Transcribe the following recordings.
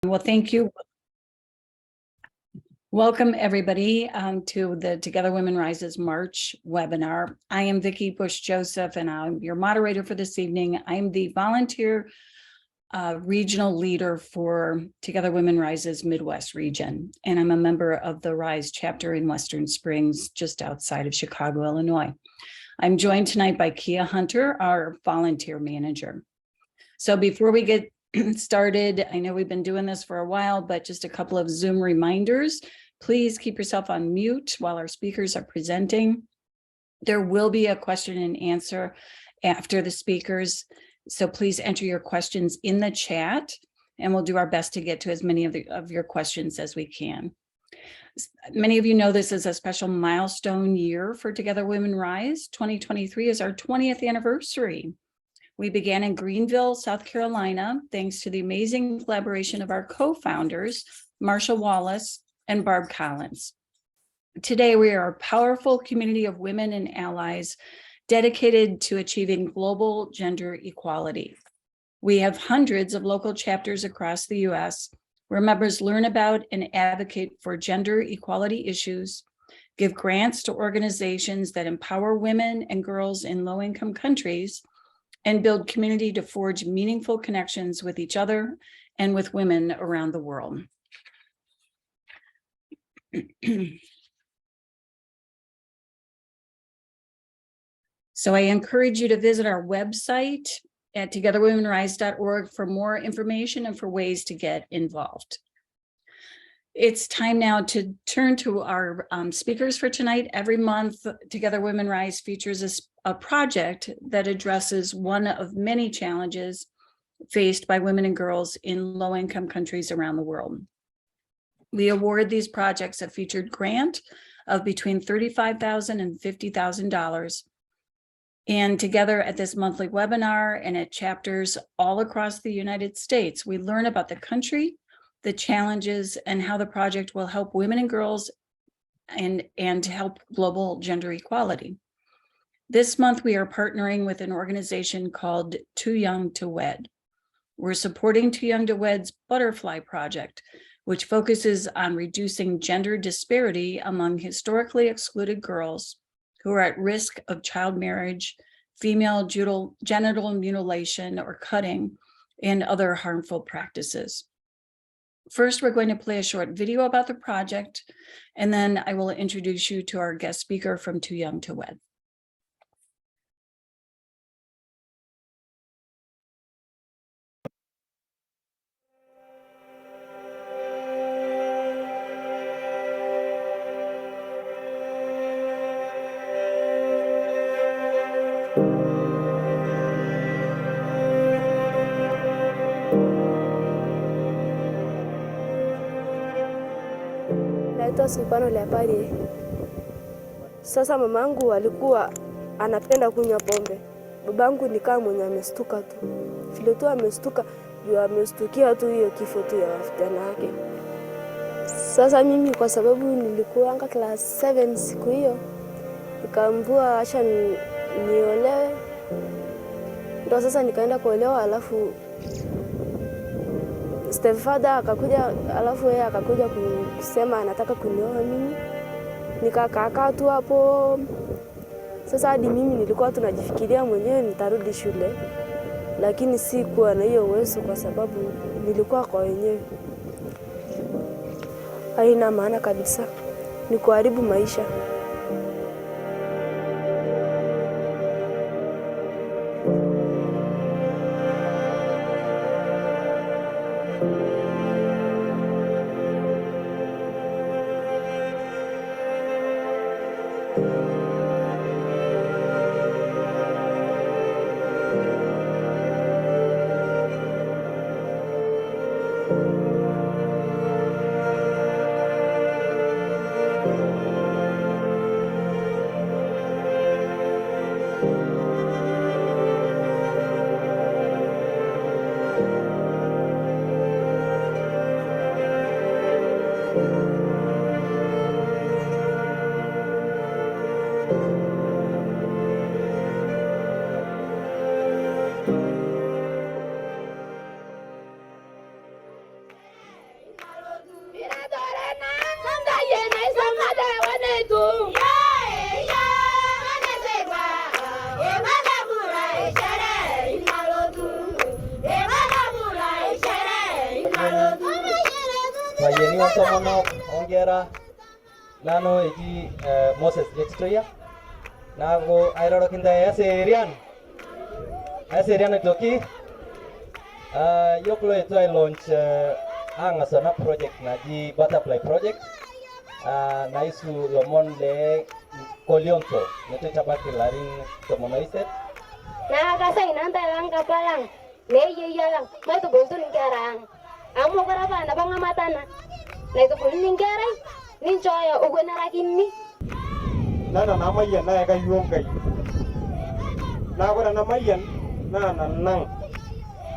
Well, thank you. Welcome, everybody, to the Together Women Rises March webinar. I am Vicki Bush-Joseph, and I'm your moderator for this evening. I'm the volunteer regional leader for Together Women Rises Midwest region, and I'm a member of the RISE chapter in Western Springs, just outside of Chicago, Illinois. I'm joined tonight by Kia Hunter, our volunteer manager. So before we get started, I know we've been doing this for a while, but just a couple of Zoom reminders. Please keep yourself on mute while our speakers are presenting. There will be a question and answer after the speakers, so please enter your questions in the chat, and we'll do our best to get to as many of your questions as we can. Many of you know this is a special milestone year for Together Women Rise. 2023 is our 20th anniversary. We began in Greenville, South Carolina, thanks to the amazing collaboration of our co-founders, Marsha Wallace and Barb Collins. Today, we are a powerful community of women and allies dedicated to achieving global gender equality. We have hundreds of local chapters across the U.S. where members learn about and advocate for gender equality issues, give grants to organizations that empower women and girls in low-income countries, and build community to forge meaningful connections with each other and with women around the world. So I encourage you to visit our website at togetherwomenrise.org for more information and for ways to get involved. It's time now to turn to our speakers for tonight. Every month, Together Women Rise features a project that addresses one of many challenges faced by women and girls in low-income countries around the world. We award these projects a featured grant of between $35,000 and $50,000. And together at this monthly webinar and at chapters all across the United States, we learn about the country, the challenges, and how the project will help women and girls and help global gender equality. This month, we are partnering with an organization called Too Young to Wed. We're supporting Too Young to Wed's Butterfly Project, which focuses on reducing gender disparity among historically excluded girls who are at risk of child marriage, female genital mutilation or cutting, and other harmful practices. First, we're going to play a short video about the project, and then I will introduce you to our guest speaker from Too Young to Wed. Naitwa Silvano Leapari. Sasa mamangu alikuwa anapenda kunywa pombe. Babangu ni kama mwenye amestuka tu. Vile tu amestuka, ndio amestukia tu hiyo kifo tu ya wasichana wake. Sasa mimi kwa sababu nilikuwa anga class 7 siku hiyo, nikaambiwa acha niolewe. Ndio sasa nikaenda kuolewa, alafu stepfather akakuja, alafu yeye akakuja kusema anataka kunioa mimi. Nikakaa tu hapo. Sasa hadi mimi nilikuwa tunajifikiria mwenyewe nitarudi shule, lakini sikuwa na hiyo uwezo kwa sababu nilikuwa kwa wenyewe. Haina maana kabisa, ni kuharibu maisha. Irpayiani ontomonok onkera nanu eji Moses Extoya naaku airoroki ntae eserian aitoki yiok loetuo ailaunch ang'as ena project naji Butterfly Project naisu lomon le Kolionto netu itabaki larin 18 naa kasai nantae lang kapalang leeyeyio lang maitubulutun inkera ang amu kore apa napa ng'amatana naitubuluni nkerai ninchooyo owenarakini nana namayian nayaka yiok Nkai naa kore ena mayian naa nanang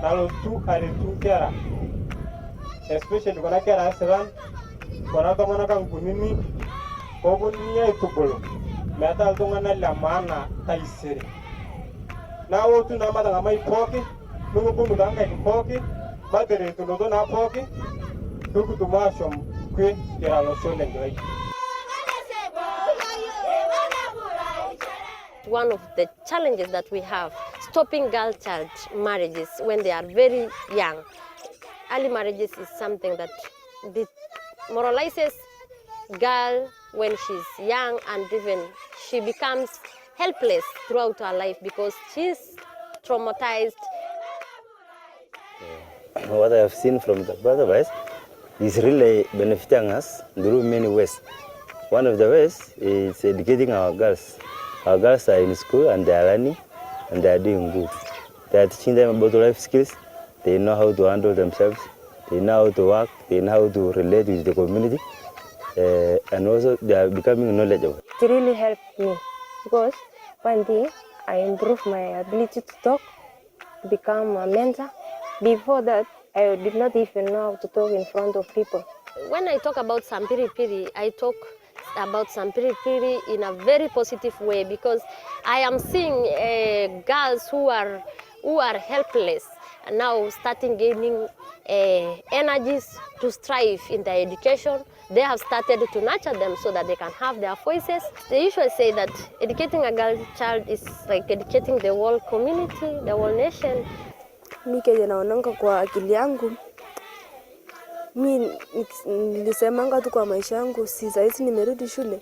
nalotu aretu nkera especially kuna kera esilan kuna tomonok ang kunini pooponunui aitubulu metaa iltung'anak le maana taisere naa otu naa matang'amai pooki nikibung'u toonkaik pooki materetunoto naa pooki pikitum aashom kwe kira olosho le Nkai. One of the challenges that we have, stopping girl child marriages when they are very young. Early marriages is something that demoralizes girl when she's young, and even she becomes helpless throughout her life because she's traumatized. What I have seen from the Butterflies is really benefiting us through many ways. One of the ways is educating our girls. Our girls are in school and they are learning and they are doing good. They are teaching them about life skills. They know how to handle themselves. They know how to work. They know how to relate with the community. And also they are becoming knowledgeable. It really helped me because one day I improved my ability to talk, to become a mentor. Before that, I did not even know how to talk in front of people. When I talk about Sampiri Piri, I talk about Sampiri Piri in a very positive way because I am seeing girls who are helpless and now starting gaining energies to strive in their education. They have started to nurture them so that they can have their voices. They usually say that educating a girl child is like educating the whole community, the whole nation. Mi kenye naonanga kwa akili yangu, mi nilisemanga tu kwa maisha yangu, si saizi nimerudi shule,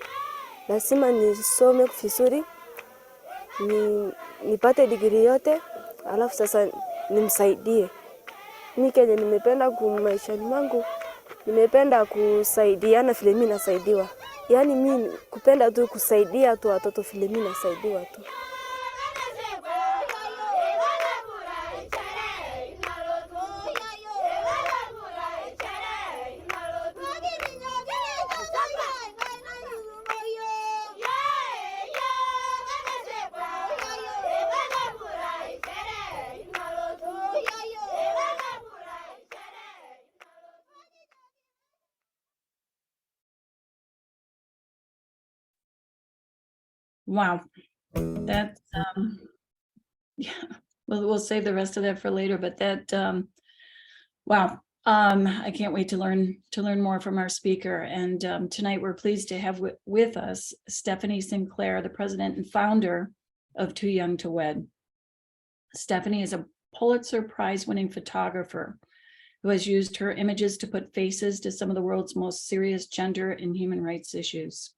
lazima nisome vizuri, nipate degree yote, alafu sasa nimsaidie. Mi kenye nimependa kwa maishani mwangu, nimependa kusaidiana vile mimi nasaidiwa. Yaani mimi kupenda tu kusaidia tu watoto vile mimi nasaidiwa tu. Wow. That's yeah, we'll save the rest of that for later, but that wow. I can't wait to learn more from our speaker. And tonight we're pleased to have with us Stephanie Sinclair, the president and founder of Too Young to Wed. Stephanie is a Pulitzer Prize winning photographer who has used her images to put faces to some of the world's most serious gender and human rights issues.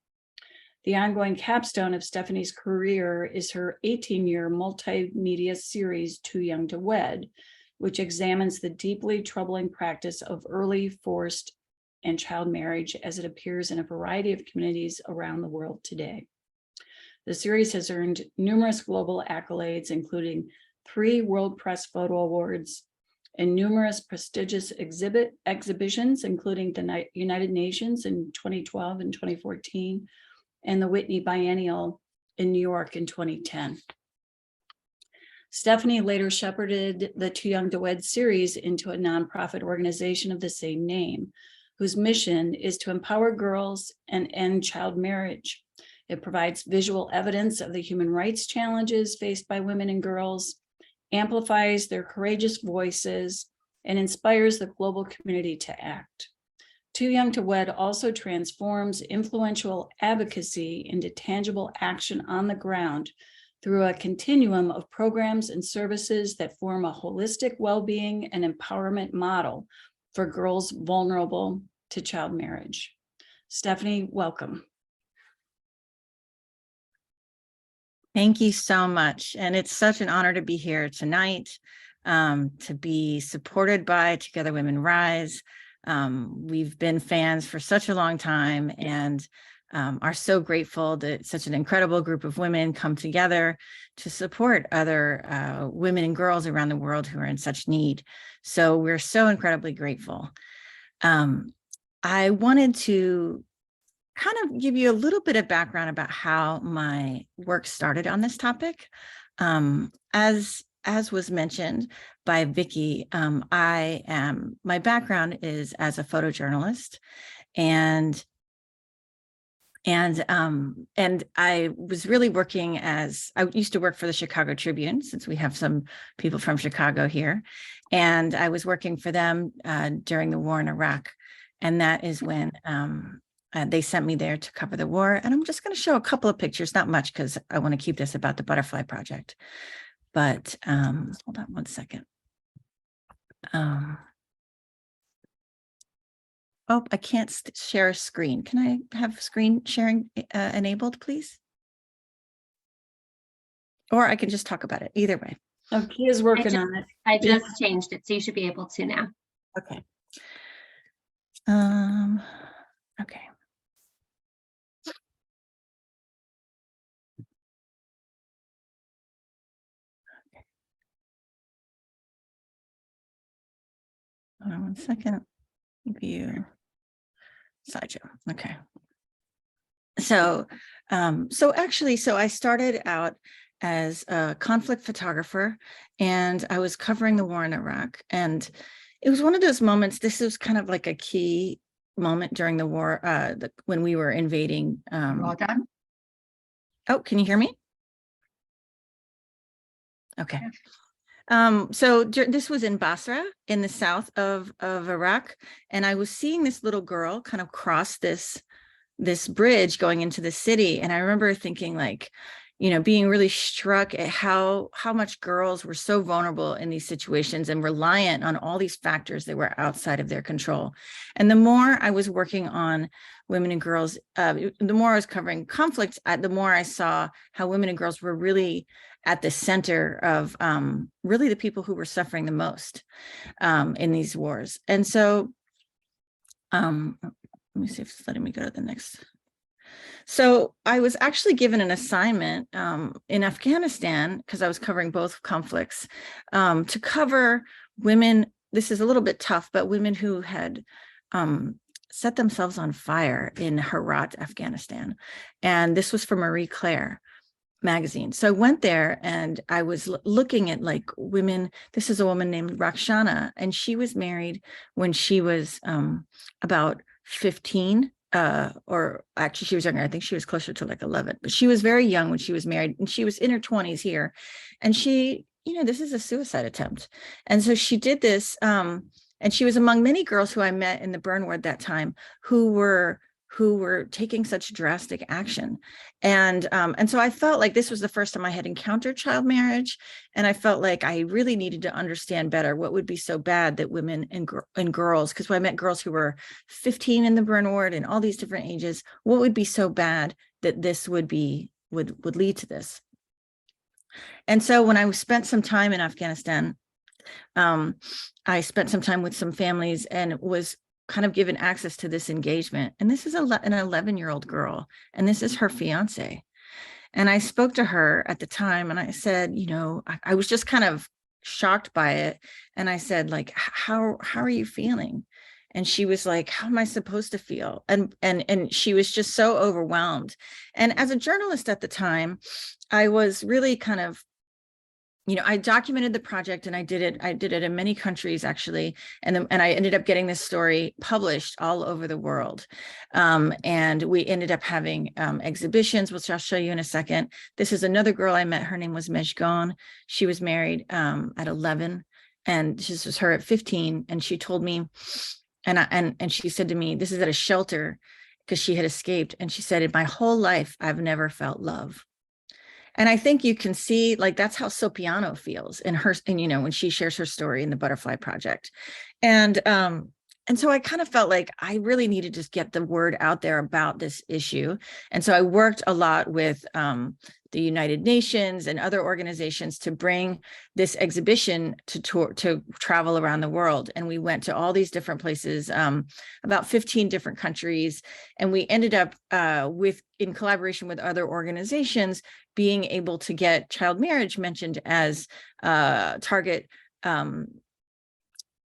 The ongoing capstone of Stephanie's career is her 18-year multimedia series, Too Young to Wed, which examines the deeply troubling practice of early, forced, and child marriage as it appears in a variety of communities around the world today. The series has earned numerous global accolades, including 3 World Press Photo Awards and numerous prestigious exhibitions, including the United Nations in 2012 and 2014, and the Whitney Biennial in New York in 2010. Stephanie later shepherded the Too Young to Wed series into a nonprofit organization of the same name, whose mission is to empower girls and end child marriage. It provides visual evidence of the human rights challenges faced by women and girls, amplifies their courageous voices, and inspires the global community to act. Too Young to Wed also transforms influential advocacy into tangible action on the ground through a continuum of programs and services that form a holistic well-being and empowerment model for girls vulnerable to child marriage. Stephanie, welcome. Thank you so much. And it's such an honor to be here tonight, to be supported by Together Women Rise. We've been fans for such a long time and are so grateful that such an incredible group of women come together to support other women and girls around the world who are in such need. So we're so incredibly grateful. I wanted to kind of give you a little bit of background about how my work started on this topic. As was mentioned by Vicki, my background is as a photojournalist, and I was really working I used to work for the Chicago Tribune, since we have some people from Chicago here, and I was working for them during the war in Iraq, and that is when they sent me there to cover the war. And I'm just going to show a couple of pictures, not much, because I want to keep this about the Butterfly Project. But hold on one second. Oh, I can't share a screen. Can I have screen sharing enabled, please? Or I can just talk about it. Either way. Oh, Kia's working on it. I just changed it, so you should be able to now. Okay. Okay. Hold on one second. View slideshow. Okay. So I started out as a conflict photographer, and I was covering the war in Iraq. And it was one of those moments, this was kind of like a key moment during the war, when we were invading. Well done. Oh, can you hear me? Okay. So this was in Basra in the south of Iraq. And I was seeing this little girl kind of cross this bridge going into the city. And I remember thinking, like, being really struck at how much girls were so vulnerable in these situations and reliant on all these factors that were outside of their control. And the more I was working on women and girls, the more I was covering conflict, the more I saw how women and girls were really at the center of really the people who were suffering the most in these wars. And so, let me see if it's letting me go to the next. So I was actually given an assignment in Afghanistan, because I was covering both conflicts, to cover women. This is a little bit tough, but women who had set themselves on fire in Herat, Afghanistan. And this was for Marie Claire magazine. So I went there and I was looking at like women. This is a woman named Rakshana, and she was married when she was about 15. Or actually she was younger. I think she was closer to like 11, but she was very young when she was married, and she was in her 20s here. And she, this is a suicide attempt. And so she did this, and she was among many girls who I met in the burn ward that time who were taking such drastic action. And so I felt like this was the first time I had encountered child marriage. And I felt like I really needed to understand better what would be so bad that women and girls, because when I met girls who were 15 in the burn ward and all these different ages, what would be so bad that this would lead to this. And so when I spent some time in Afghanistan, I spent some time with some families and was kind of given access to this engagement. And this is an 11-year-old girl, and this is her fiance. And I spoke to her at the time, and I said, I was just kind of shocked by it. And I said, like, how are you feeling? And she was like, how am I supposed to feel? And she was just so overwhelmed. And as a journalist at the time, I was really kind of, I documented the project, and I did it in many countries, actually. And I ended up getting this story published all over the world. And we ended up having exhibitions, which I'll show you in a second. This is another girl I met. Her name was Mejgan. She was married at 11, and this was her at 15. And she told me, and she said to me, this is at a shelter, because she had escaped. And she said, in my whole life, I've never felt love. And I think you can see, like, that's how Sopiano feels in her, and when she shares her story in the Butterfly Project. And And so I kind of felt like I really needed to just get the word out there about this issue. And so I worked a lot with the United Nations and other organizations to bring this exhibition to travel around the world. And we went to all these different places, about 15 different countries. And we ended up in collaboration with other organizations, being able to get child marriage mentioned as target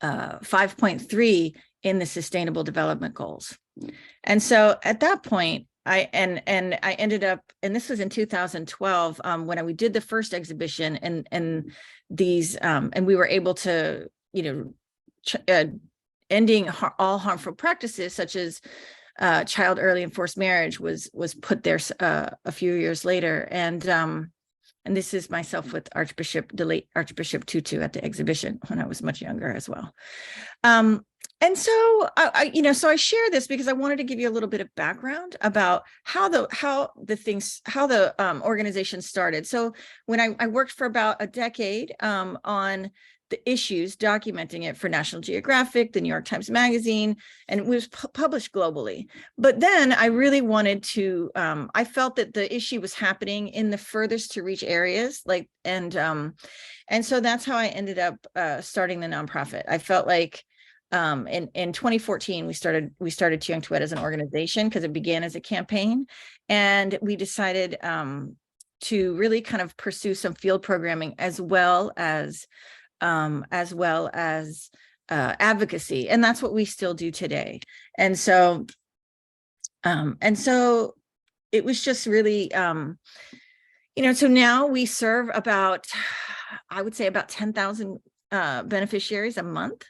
5.3 in the Sustainable Development Goals. And so at that point, I ended up, and this was in 2012 when we did the first exhibition, and these and we were able to, ending all harmful practices such as child early and forced marriage was put there a few years later, and this is myself with the late Archbishop Tutu at the exhibition when I was much younger as well. And so so I share this because I wanted to give you a little bit of background about how the organization started. So when I worked for about a decade on the issues, documenting it for National Geographic, the New York Times Magazine, and it was published globally. But then I really wanted to, I felt that the issue was happening in the furthest to reach areas, and so that's how I ended up starting the nonprofit. I felt like in 2014, we started Tuyang Tuet as an organization because it began as a campaign, and we decided to really kind of pursue some field programming as well as advocacy, and that's what we still do today. And so it was just really, so now we serve about, I would say about 10,000 beneficiaries a month.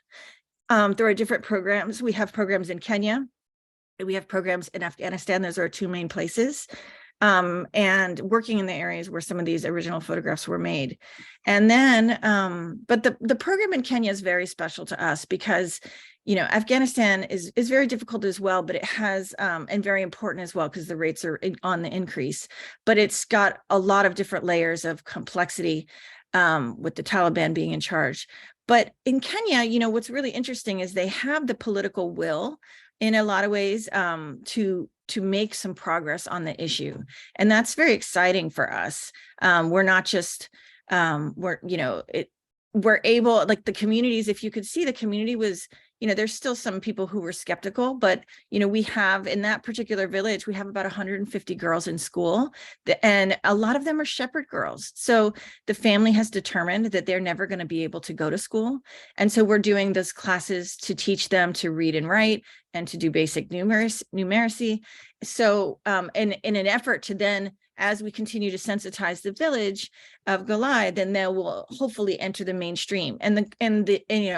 There are different programs. We have programs in Kenya. We have programs in Afghanistan. Those are our two main places. And working in the areas where some of these original photographs were made. And then, but the program in Kenya is very special to us because, Afghanistan is very difficult as well, but it has, and very important as well, because the rates are on the increase, but it's got a lot of different layers of complexity with the Taliban being in charge. But in Kenya, what's really interesting is they have the political will in a lot of ways to make some progress on the issue. And that's very exciting for us. We're not just, we're able, like the communities, if you could see, the community was, there's still some people who were skeptical, but, we have in that particular village, we have about 150 girls in school, and a lot of them are shepherd girls. So the family has determined that they're never going to be able to go to school. And so we're doing those classes to teach them to read and write and to do basic numeracy. So in an effort to then, as we continue to sensitize the village of Galai, then they will hopefully enter the mainstream. And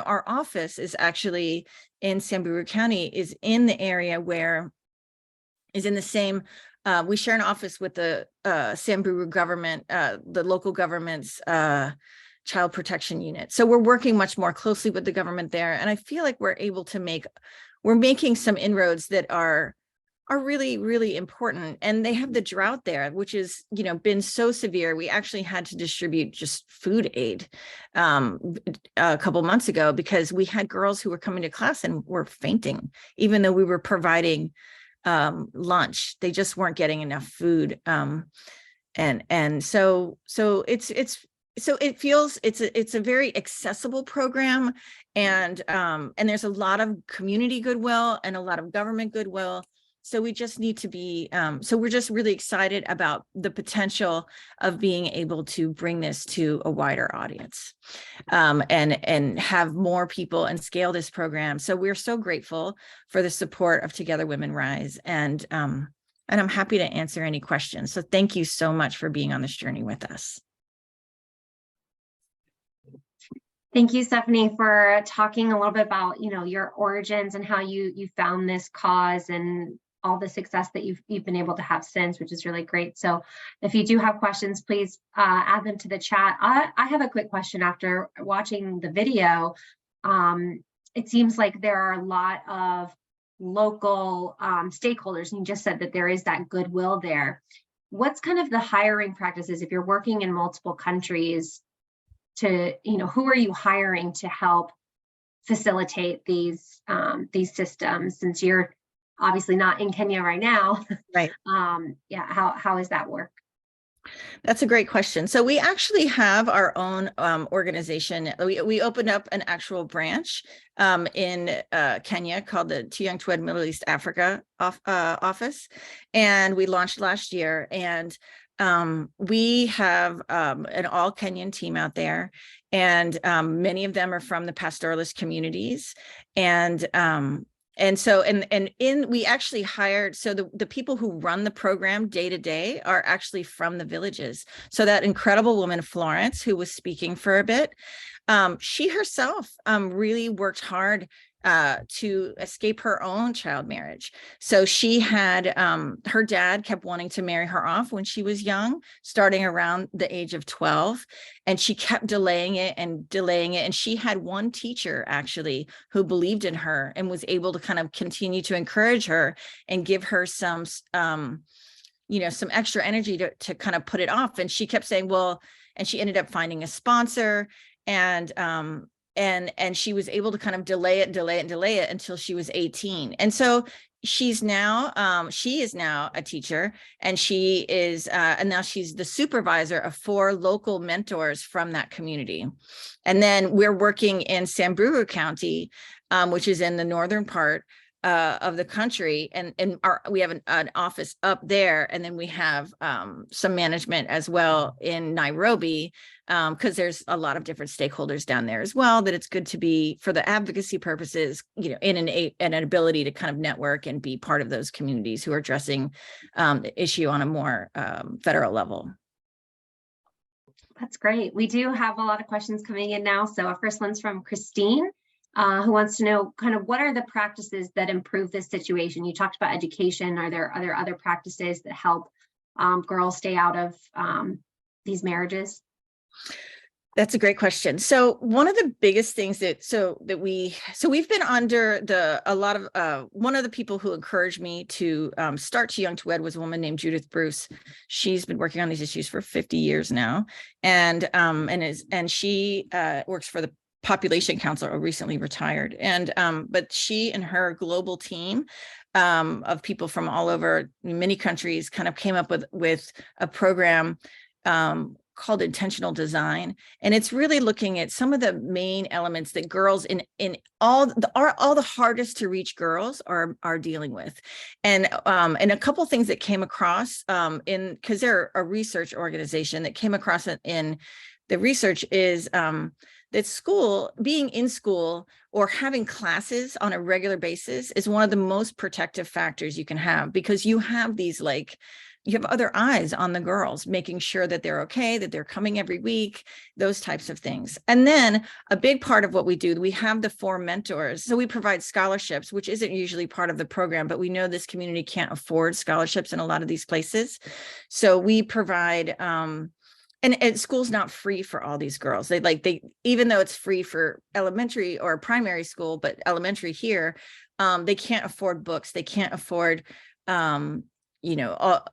our office is actually in Samburu County, is in the area where is in the same. We share an office with the Samburu government, the local government's child protection unit. So we're working much more closely with the government there, and I feel like we're making some inroads that are really, really important. And they have the drought there, which is, been so severe. We actually had to distribute just food aid a couple months ago because we had girls who were coming to class and were fainting, even though we were providing lunch. They just weren't getting enough food. And so it feels it's a very accessible program, and there's a lot of community goodwill and a lot of government goodwill. So we just need to be, so we're just really excited about the potential of being able to bring this to a wider audience and have more people and scale this program. So we're so grateful for the support of Together Women Rise, and I'm happy to answer any questions. So thank you so much for being on this journey with us. Thank you, Stephanie, for talking a little bit about, your origins and how you found this cause and all the success that you've been able to have since, which is really great. So if you do have questions, please add them to the chat. I have a quick question after watching the video. It seems like there are a lot of local stakeholders, and you just said that there is that goodwill there. What's kind of the hiring practices if you're working in multiple countries? To, who are you hiring to help facilitate these systems, since you're obviously not in Kenya right now? Right. Yeah, how does that work? That's a great question. So we actually have our own organization. We opened up an actual branch in Kenya called the Too Young to Wed Middle East Africa office, and we launched last year. And we have an all Kenyan team out there, and many of them are from the pastoralist communities. And so we actually hired, so the people who run the program day to day are actually from the villages. So that incredible woman, Florence, who was speaking for a bit, she herself really worked hard to escape her own child marriage. So she had, her dad kept wanting to marry her off when she was young, starting around the age of 12. And she kept delaying it and delaying it. And she had one teacher actually who believed in her and was able to kind of continue to encourage her and give her some, some extra energy to kind of put it off. And she kept saying, well, and she ended up finding a sponsor, and she was able to kind of delay it until she was 18. And so she is now a teacher, and she is, and now she's the supervisor of 4 local mentors from that community. And then we're working in Samburu County, which is in the northern part of the country, and we have an office up there, and then we have some management as well in Nairobi, because there's a lot of different stakeholders down there as well, that it's good to be, for the advocacy purposes, in an ability to kind of network and be part of those communities who are addressing the issue on a more federal level. That's great. We do have a lot of questions coming in now. So our first one's from Christine, who wants to know kind of what are the practices that improve this situation? You talked about education. Are there other practices that help girls stay out of these marriages? That's a great question. So one of the biggest things we've been under one of the people who encouraged me to start Too Young to Wed was a woman named Judith Bruce. She's been working on these issues for 50 years now, and she works for the Population Council, recently retired. And but she and her global team of people from all over many countries kind of came up with a program called intentional design. And it's really looking at some of the main elements that girls in all the hardest to reach girls are dealing with. And a couple of things that came across because they're a research organization, that came across in the research is that being in school or having classes on a regular basis is one of the most protective factors you can have, because you have these you have other eyes on the girls, making sure that they're okay, that they're coming every week, those types of things. And then a big part of what we do, we have the 4 mentors. So we provide scholarships, which isn't usually part of the program, but we know this community can't afford scholarships in a lot of these places. So we provide, and school's not free for all these girls. They even though it's free for elementary or primary school, but elementary here, they can't afford books. They can't afford,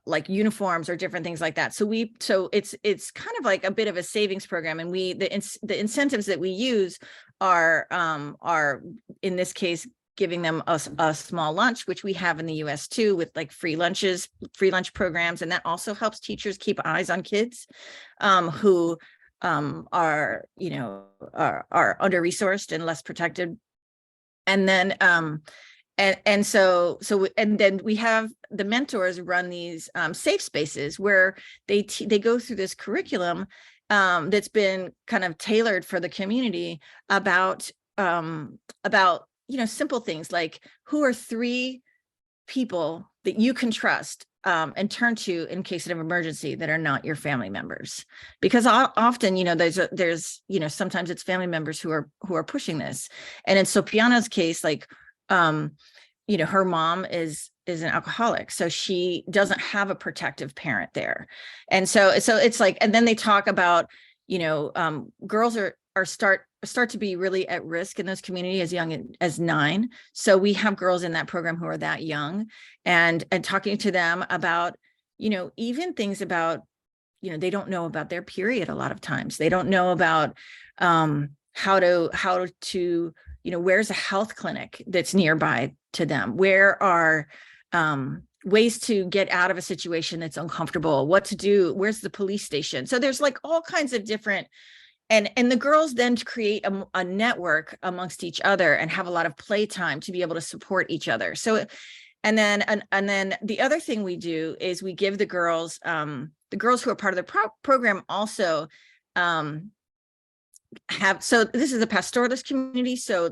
like uniforms or different things like that. So it's kind of like a bit of a savings program. And the incentives that we use are in this case, giving them a small lunch, which we have in the US too, with like free lunch programs. And that also helps teachers keep eyes on kids who are under-resourced and less protected. And then and then we have the mentors run these safe spaces where they go through this curriculum that's been kind of tailored for the community about simple things like, who are 3 people that you can trust and turn to in case of an emergency that are not your family members? Because often, there's sometimes it's family members who are pushing this. And in Sopiano's case, her mom is an alcoholic, so she doesn't have a protective parent there. And so it's like, and then they talk about, girls start to be really at risk in those communities as young as 9. So we have girls in that program who are that young, and talking to them about, even things about, they don't know about their period. A lot of times they don't know about how to where's a health clinic that's nearby to them? Where are ways to get out of a situation that's uncomfortable? What to do? Where's the police station? So there's like all kinds of different, and the girls then create a network amongst each other and have a lot of playtime to be able to support each other. So, and then the other thing we do is we give the girls who are part of the program also so this is a pastoralist community, so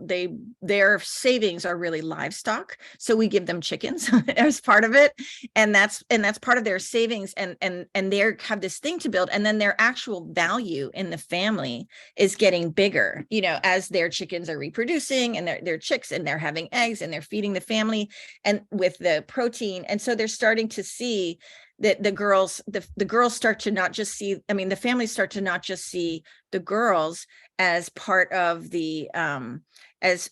their savings are really livestock, so we give them chickens as part of it, and that's part of their savings, and they have this thing to build, and then their actual value in the family is getting bigger, as their chickens are reproducing, and they're chicks, and they're having eggs, and they're feeding the family and with the protein, and so they're starting to see that the girls start to not just see, the families start to not just see the girls as part of the as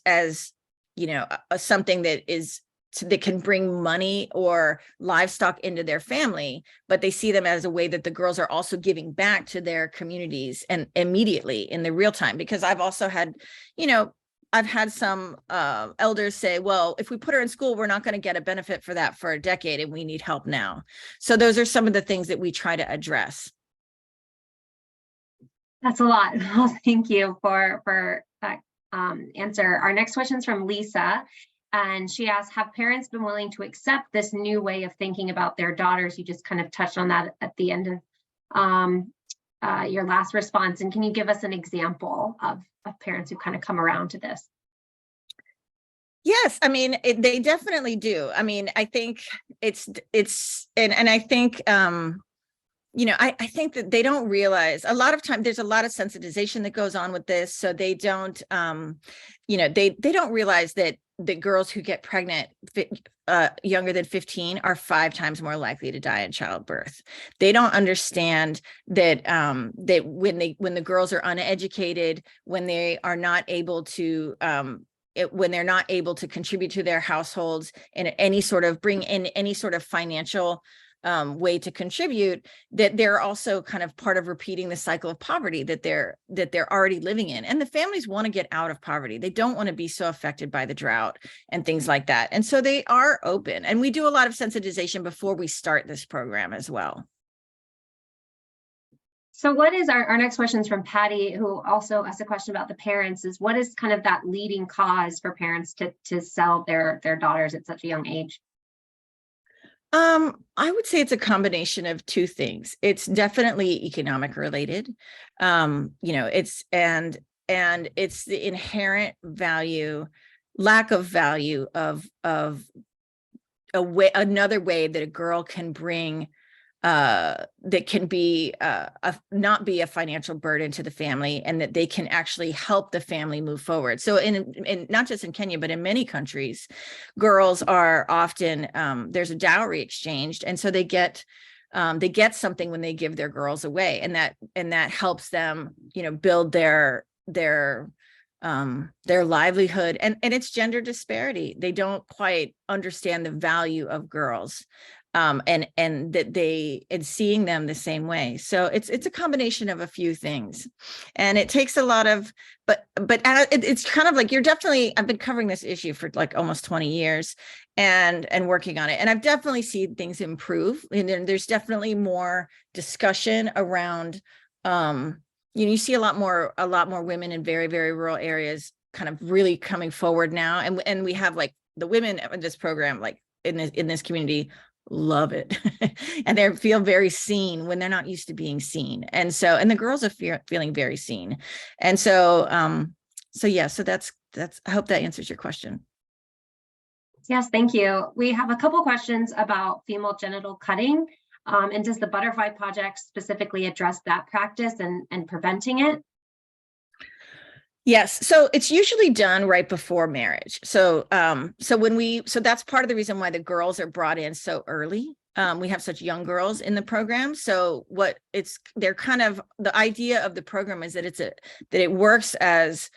something that can bring money or livestock into their family, but they see them as a way that the girls are also giving back to their communities and immediately in the real time. Because I've also had, I've had some elders say, well, if we put her in school, we're not going to get a benefit for that for a decade, and we need help now. So those are some of the things that we try to address. That's a lot. Well, thank you for that answer. Our next question is from Lisa, and she asks, have parents been willing to accept this new way of thinking about their daughters? You just kind of touched on that at the end of your last response. And can you give us an example of parents who kind of come around to this? Yes, they definitely do. I think and I think, I think that they don't realize a lot of time there's a lot of sensitization that goes on with this. So they don't, they don't realize that the girls who get pregnant younger than 15 are 5 times more likely to die in childbirth. They don't understand that that when the girls are uneducated, when they are not able to when they're not able to contribute to their households and bring in any sort of financial way to contribute, that they're also kind of part of repeating the cycle of poverty that they're already living in. And the families want to get out of poverty. They don't want to be so affected by the drought and things like that. And so they are open. And we do a lot of sensitization before we start this program as well. So what is our next question is from Patty, who also asked a question about the parents, is what is kind of that leading cause for parents to sell their daughters at such a young age? I would say it's a combination of 2 things. It's definitely economic related. It's and it's the inherent lack of value of another way that a girl can bring that can be not be a financial burden to the family, and that they can actually help the family move forward. So in not just in Kenya, but in many countries, girls are often there's a dowry exchanged, and so they get something when they give their girls away, and that helps them build their livelihood. And it's gender disparity. They don't quite understand the value of girls. And seeing them the same way. So it's a combination of a few things, and it takes a lot of, but it's kind of like I've been covering this issue for like almost 20 years and working on it. And I've definitely seen things improve. And there's definitely more discussion around, you see a lot more women in very, very rural areas kind of really coming forward now. And we have like the women in this program, like in this community, love it. And they feel very seen when they're not used to being seen. And the girls are feeling very seen. And so that's I hope that answers your question. Yes, thank you. We have a couple questions about female genital cutting. And does the Butterfly Project specifically address that practice and preventing it? Yes. So it's usually done right before marriage. So that's part of the reason why the girls are brought in so early. We have such young girls in the program. So they're kind of, the idea of the program is that it works as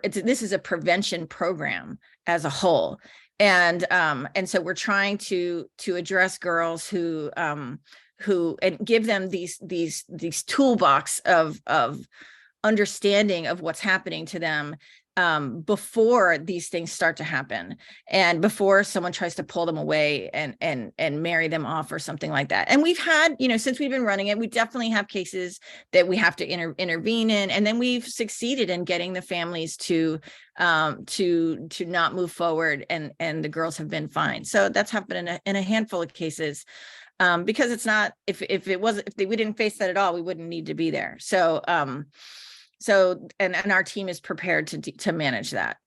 this is a prevention program as a whole. And so we're trying to address girls who and give them these toolbox of understanding of what's happening to them, before these things start to happen, and before someone tries to pull them away and marry them off or something like that. And we've had, since we've been running it, we definitely have cases that we have to intervene in, and then we've succeeded in getting the families to not move forward, and the girls have been fine. So that's happened in a handful of cases, because it's not, if we didn't face that at all, we wouldn't need to be there. So and our team is prepared to manage that.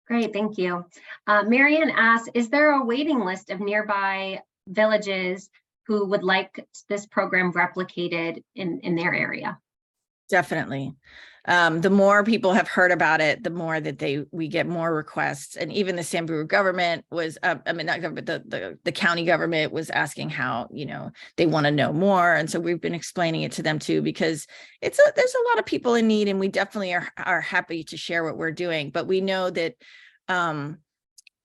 Great, thank you. Marianne asks, is there a waiting list of nearby villages who would like this program replicated in their area? Definitely. The more people have heard about it, the more that we get more requests. And even the Samburu government was, not government, the county government was asking how, they want to know more. And so we've been explaining it to them too, because there's a lot of people in need, and we definitely are happy to share what we're doing. But we know that,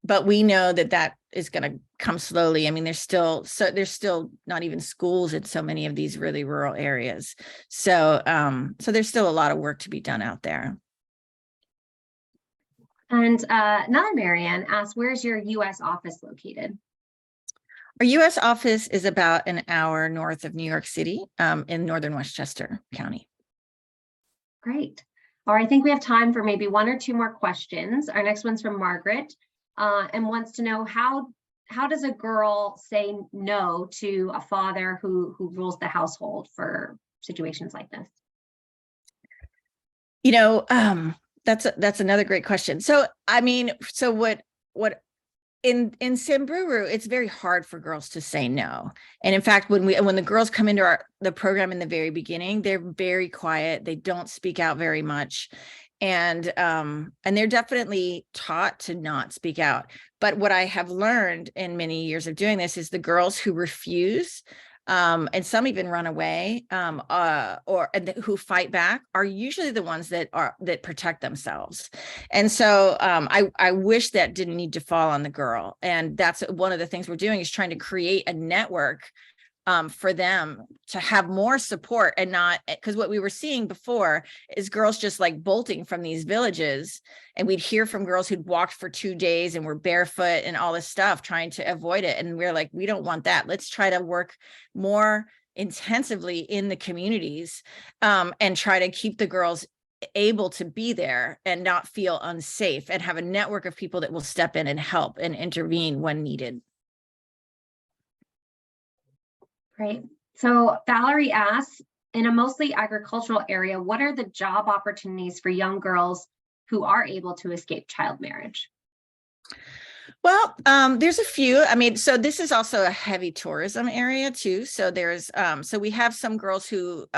that is going to come slowly. I mean, there's still not even schools in so many of these really rural areas. So there's still a lot of work to be done out there. And another Marianne asks, where's your U.S. office located? Our U.S. office is about an hour north of New York City, in northern Westchester County. Great. All right, I think we have time for maybe one or two more questions. Our next one's from Margaret, and wants to know how does a girl say no to a father who rules the household for situations like this? That's another great question. So, I mean, what in Samburu, it's very hard for girls to say no. And in fact, when the girls come into the program in the very beginning, they're very quiet. They don't speak out very much. And they're definitely taught to not speak out. But what I have learned in many years of doing this is the girls who refuse, and some even run away, who fight back, are usually the ones that protect themselves. And so I wish that didn't need to fall on the girl. And that's one of the things we're doing, is trying to create a network for them to have more support, and not, because what we were seeing before is girls just like bolting from these villages, and we'd hear from girls who'd walked for 2 days and were barefoot and all this stuff trying to avoid it. And we're like, we don't want that. Let's try to work more intensively in the communities, and try to keep the girls able to be there and not feel unsafe, and have a network of people that will step in and help and intervene when needed. Great. So Valerie asks, in a mostly agricultural area, what are the job opportunities for young girls who are able to escape child marriage? Well, there's a few. I mean, so this is also a heavy tourism area too. So there's, so we have some girls who've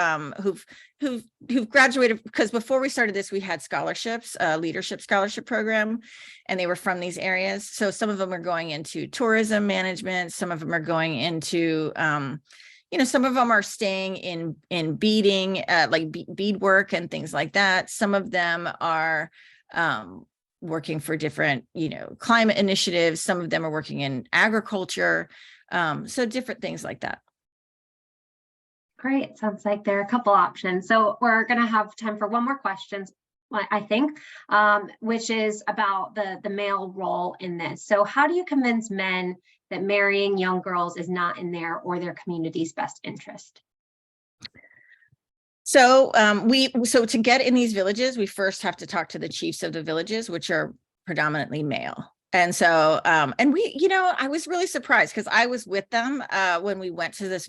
graduated, because before we started this, we had scholarships, leadership scholarship program, and they were from these areas. So some of them are going into tourism management. Some of them are going into, some of them are staying in beading, like beadwork and things like that. Some of them are, working for different, climate initiatives. Some of them are working in agriculture. So different things like that. Great. Sounds like there are a couple options. So we're going to have time for one more question, I think, which is about the male role in this. So how do you convince men that marrying young girls is not in their or their community's best interest? So so to get in these villages, we first have to talk to the chiefs of the villages, which are predominantly male. And so, and we, I was really surprised, because I was with them when we went to these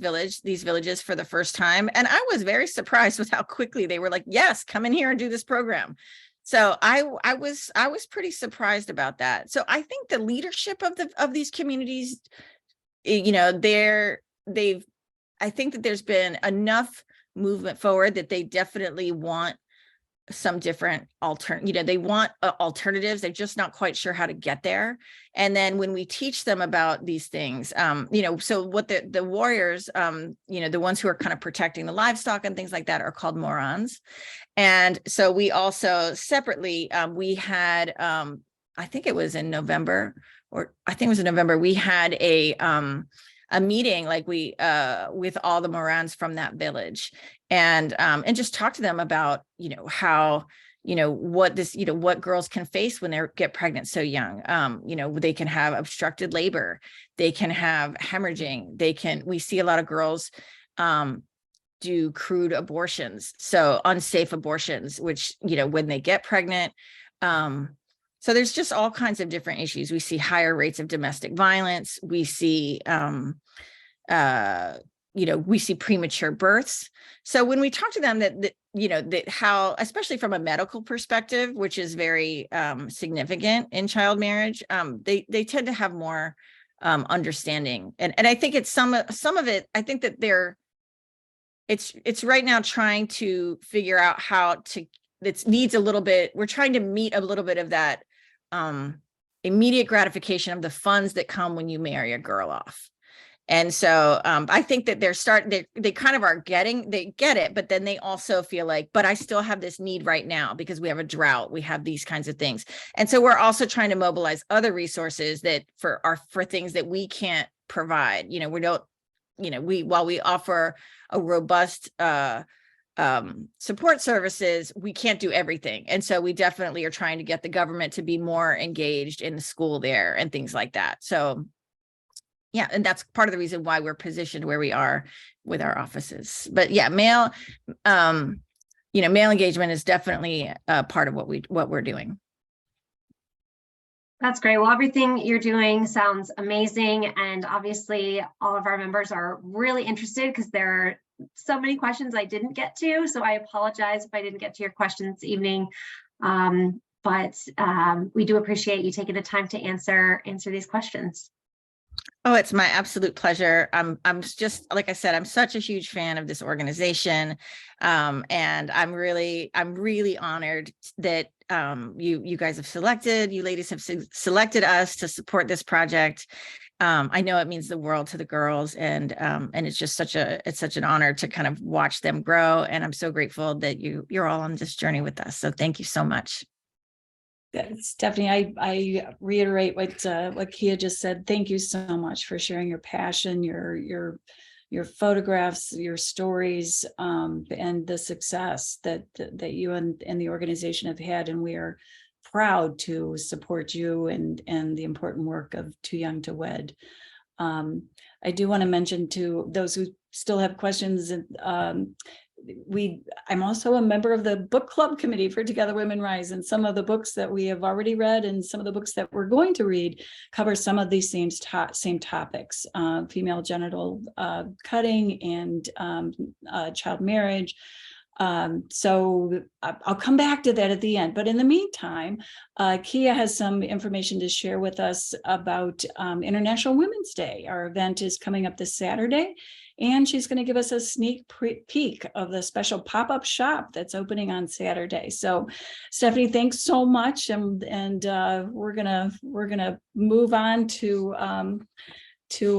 villages for the first time. And I was very surprised with how quickly they were like, yes, come in here and do this program. So I was pretty surprised about that. So I think the leadership of these communities, I think that there's been enough movement forward that they definitely want some different they want alternatives. They're just not quite sure how to get there. And then when we teach them about these things, so what the warriors, the ones who are kind of protecting the livestock and things like that, are called morons. And so we also separately, we had, I think it was in November, we had a meeting like with all the morons from that village, and just talk to them about, how what girls can face when they get pregnant so young. They can have obstructed labor, they can have hemorrhaging, we see a lot of girls do crude abortions, so unsafe abortions, which, when they get pregnant. So there's just all kinds of different issues. We see higher rates of domestic violence. We see, we see premature births. So when we talk to them that how, especially from a medical perspective, which is very significant in child marriage, they tend to have more understanding. And I think it's some of it, I think that it's right now trying to figure out how to, it needs a little bit, we're trying to meet a little bit of that immediate gratification of the funds that come when you marry a girl off. And so I think that they kind of they get it, but then they also feel like, but I still have this need right now because we have a drought, we have these kinds of things. And so we're also trying to mobilize other resources that for things that we can't provide. While we offer a robust support services, we can't do everything. And so we definitely are trying to get the government to be more engaged in the school there and things like that. So yeah, and that's part of the reason why we're positioned where we are with our offices. But yeah, male engagement is definitely a part of what we're doing. That's great. Well, everything you're doing sounds amazing. And obviously all of our members are really interested because there are so many questions I didn't get to. So I apologize if I didn't get to your questions this evening. But we do appreciate you taking the time to answer these questions. Oh, it's my absolute pleasure. I'm just, like I said, I'm such a huge fan of this organization. And I'm really honored that you guys have you ladies have selected us to support this project. I know it means the world to the girls, and it's just such an honor to kind of watch them grow. And I'm so grateful that you're all on this journey with us. So thank you so much. Stephanie, I reiterate what Kia just said. Thank you so much for sharing your passion, your photographs, your stories, and the success that you and the organization have had. And we are proud to support you and the important work of Too Young to Wed. I do want to mention to those who still have questions, I'm also a member of the book club committee for Together Women Rise, and some of the books that we have already read and some of the books that we're going to read cover some of these same topics, female genital cutting and child marriage. So I'll come back to that at the end. But in the meantime, Kia has some information to share with us about International Women's Day. Our event is coming up this Saturday, and she's going to give us a sneak peek of the special pop-up shop that's opening on Saturday. So Stephanie, thanks so much. And we're gonna move on to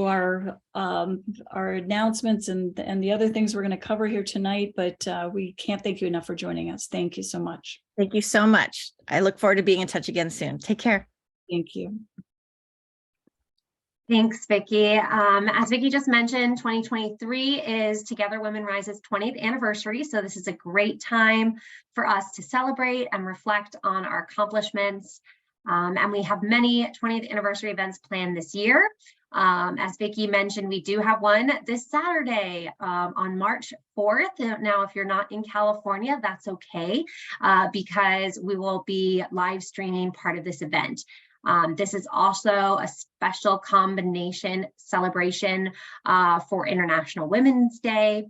our announcements and the other things we're going to cover here tonight, but we can't thank you enough for joining us. Thank you so much. Thank you so much. I look forward to being in touch again soon. Take care. Thank you. Thanks, Vicki. As Vicki just mentioned, 2023 is Together Women Rise's 20th anniversary. So this is a great time for us to celebrate and reflect on our accomplishments. And we have many 20th anniversary events planned this year. As Vicki mentioned, we do have one this Saturday on March 4th. Now, if you're not in California, that's okay, because we will be live streaming part of this event. This is also a special combination celebration for International Women's Day.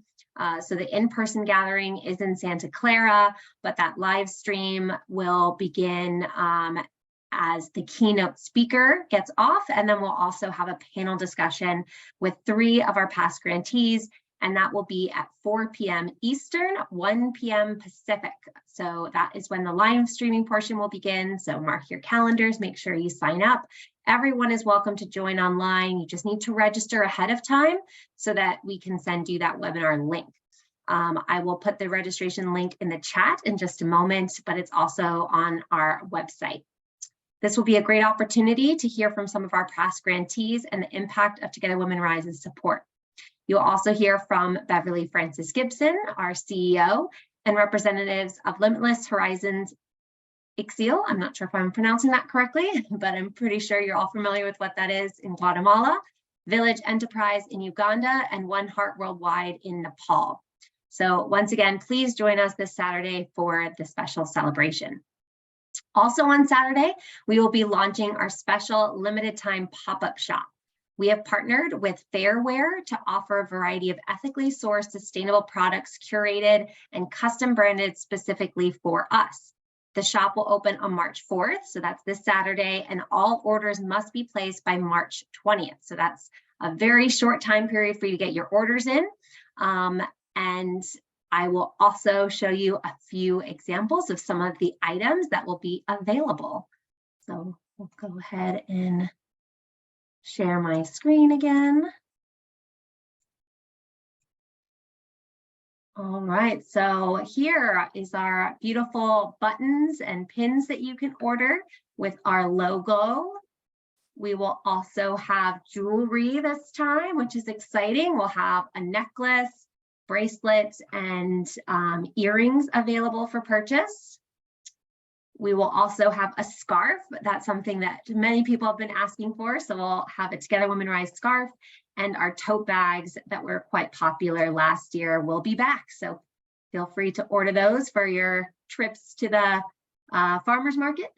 So the in-person gathering is in Santa Clara, but that live stream will begin as the keynote speaker gets off, and then we'll also have a panel discussion with 3 of our past grantees, and that will be at 4 p.m. Eastern, 1 p.m. Pacific. So that is when the live streaming portion will begin. So mark your calendars, make sure you sign up. Everyone is welcome to join online. You just need to register ahead of time so that we can send you that webinar link. I will put the registration link in the chat in just a moment, but it's also on our website. This will be a great opportunity to hear from some of our past grantees and the impact of Together Women Rise's support. You'll also hear from Beverly Francis Gibson, our CEO, and representatives of Limitless Horizons Ixil. I'm not sure if I'm pronouncing that correctly, but I'm pretty sure you're all familiar with what that is in Guatemala, Village Enterprise in Uganda, and One Heart Worldwide in Nepal. So once again, please join us this Saturday for the special celebration. Also on Saturday, we will be launching our special limited time pop-up shop. We have partnered with Fairwear to offer a variety of ethically sourced sustainable products curated and custom branded specifically for us. The shop will open on March 4th, so that's this Saturday, and all orders must be placed by March 20th. So that's a very short time period for you to get your orders in. And I will also show you a few examples of some of the items that will be available. So we'll go ahead and share my screen again. All right, so here is our beautiful buttons and pins that you can order with our logo. We will also have jewelry this time, which is exciting. We'll have a necklace, bracelets, and earrings available for purchase. We will also have a scarf. That's something that many people have been asking for. So we'll have a Together Women Rise scarf, and our tote bags that were quite popular last year will be back. So feel free to order those for your trips to the farmer's market.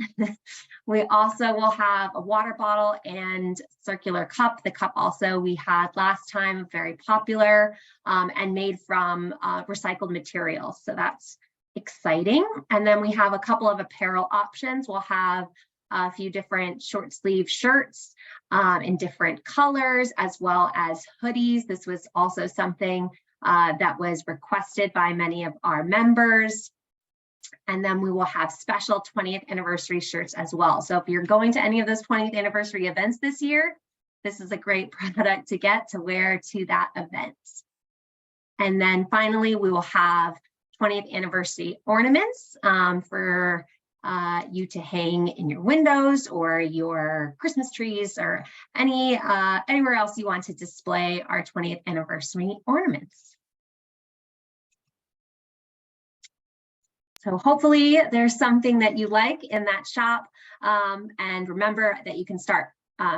We also will have a water bottle and circular cup. The cup also we had last time, very popular, and made from recycled materials. So that's exciting. And then we have a couple of apparel options. We'll have a few different short sleeve shirts in different colors, as well as hoodies. This was also something that was requested by many of our members. And then we will have special 20th anniversary shirts as well. So if you're going to any of those 20th anniversary events this year, this is a great product to get to wear to that event. And then finally, we will have 20th anniversary ornaments for you to hang in your windows or your Christmas trees or anywhere else you want to display our 20th anniversary ornaments. So hopefully there's something that you like in that shop. And remember that you can start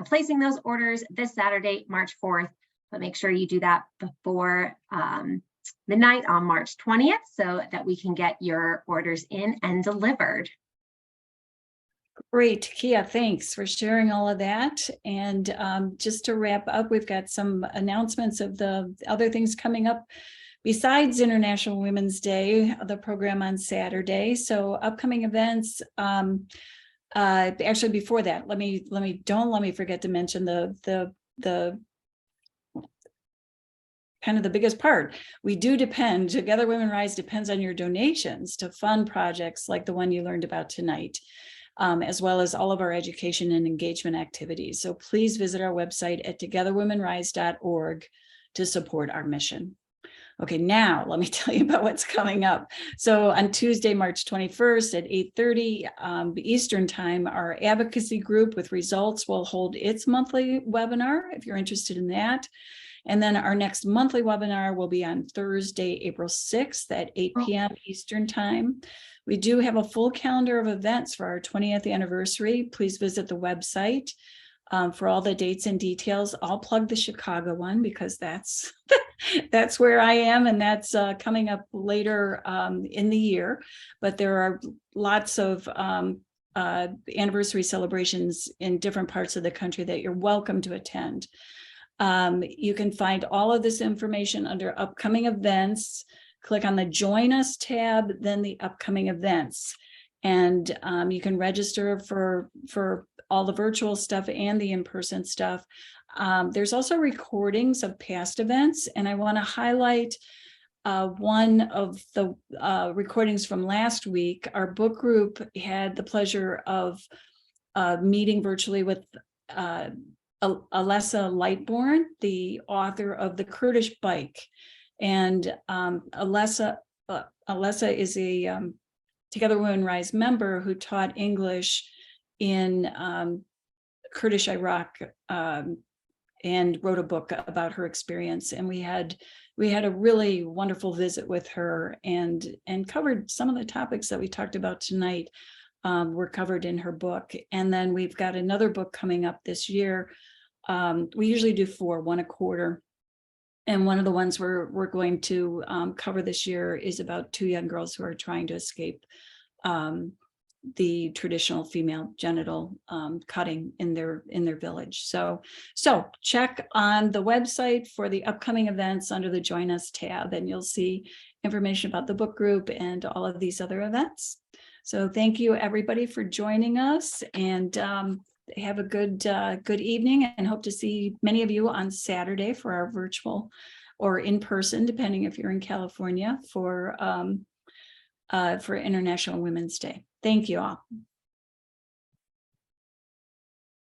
placing those orders this Saturday, March 4th, but make sure you do that before midnight on March 20th so that we can get your orders in and delivered. Great, Kia, thanks for sharing all of that. And just to wrap up, we've got some announcements of the other things coming up besides International Women's Day, the program on Saturday. So upcoming events, actually before that, don't let me forget to mention the kind of the biggest part. We do depend, Together Women Rise depends on your donations to fund projects like the one you learned about tonight, as well as all of our education and engagement activities. So please visit our website at togetherwomenrise.org to support our mission. Okay, now let me tell you about what's coming up. So on Tuesday, March 21st at 8:30 Eastern time, our advocacy group with results will hold its monthly webinar if you're interested in that. And then our next monthly webinar will be on Thursday, April 6th at 8 p.m. Eastern time. We do have a full calendar of events for our 20th anniversary. Please visit the website for all the dates and details. I'll plug the Chicago one because that's that's where I am, and that's coming up later in the year. But there are lots of anniversary celebrations in different parts of the country that you're welcome to attend. You can find all of this information under upcoming events. Click on the Join Us tab, then the upcoming events. And you can register for all the virtual stuff and the in-person stuff. There's also recordings of past events, and I want to highlight one of the recordings from last week. Our book group had the pleasure of meeting virtually with Alessa Lightbourne, the author of The Kurdish Bike. And Alessa is a Together Women Rise member who taught English in Kurdish Iraq and wrote a book about her experience. And we had a really wonderful visit with her and covered some of the topics that we talked about tonight. were covered in her book. And then we've got another book coming up this year. We usually do 4, 1 a quarter. And one of the ones we're going to cover this year is about 2 young girls who are trying to escape the traditional female genital cutting in their village. So check on the website for the upcoming events under the Join Us tab, and you'll see information about the book group and all of these other events. So thank you everybody for joining us, and have a good evening, and hope to see many of you on Saturday for our virtual or in person, depending if you're in California, for International Women's Day. Thank you all.